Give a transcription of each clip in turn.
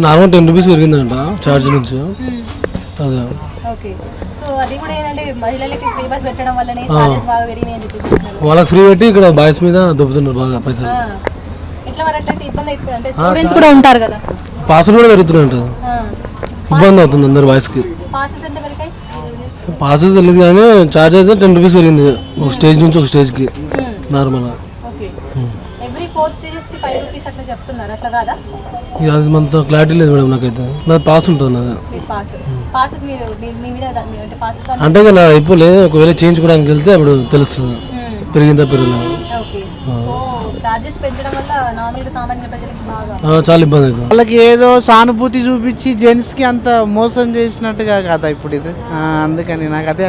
Normal 10 rupees పెరిగిందంట charge నుంచి. అదే వాళ్ళకి ఫ్రీ పెట్టి ఇక్కడ బాయ్స్ మీద దొబ్బుతున్నారు బాగా పైసలు. పాసులు కూడా పెరుగుతున్నాయంట. ఇబ్బంది అవుతుంది అందరు బాయ్స్కి. పాసెస్ తెలియదు కానీ ఛార్జ్ అయితే 10 రూపీస్ పెరిగింది ఒక స్టేజ్ నుంచి ఒక స్టేజ్కి నార్మల్గా. అది మనతో క్లారిటీ లేదు మేడం నాకైతే. నాది పాస్ ఉంటుంది నాది. అంటే నా అయిపోలే, ఒకవేళ చేయించుకోవడానికి వెళ్తే అప్పుడు తెలుస్తుంది పెరిగిందా పెరిగిందా. చాలా ఇబ్బంది అవుతుంది వాళ్ళకి. ఏదో సానుభూతి చూపించి జెంట్స్కి అంత మోసం చేసినట్టుగా కదా ఇప్పుడు ఇది. అందుకని నాకు అదే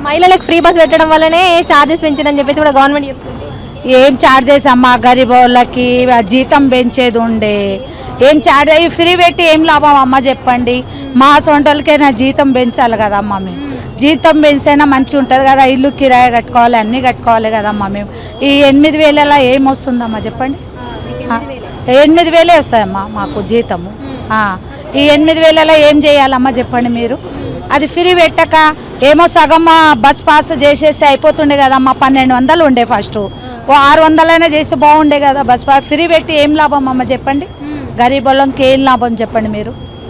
మహిళలకు ఫ్రీ బస్ పెట్టడం వల్లనే చార్జెస్ పెంచడం చెప్పేసి కూడా గవర్నమెంట్ చెప్తుంది. ఏం చార్జెస్ అమ్మా, గరీబ్ వాళ్ళకి జీతం పెంచేది ఉండే. ఏం చార్జ్ అయ్యి ఫ్రీ పెట్టి ఏం లాభం అమ్మ చెప్పండి. మా సొంటలకైనా జీతం పెంచాలి కదమ్మా. మేము జీతం పెంచైనా మంచిగా ఉంటుంది కదా, ఇల్లు కిరాయి కట్టుకోవాలి, అన్నీ కట్టుకోవాలి కదమ్మా. మేము ఈ 8,000 ఏం వస్తుందమ్మా చెప్పండి. 8,000 వస్తాయమ్మా మాకు జీతము. ఈ 8,000 ఏం చేయాలమ్మా చెప్పండి మీరు. అది ఫ్రీ పెట్టక ఏమో సగం బస్ పాస్ చేసేసి అయిపోతుండే కదమ్మా. 1,200 ఉండే ఫస్ట్, ఓ 600 చేసి బాగుండే కదా. బస్ పాస్ ఫ్రీ పెట్టి ఏం లాభం అమ్మ చెప్పండి. గరీబ్ వాళ్ళకి ఏం లాభం చెప్పండి మీరు.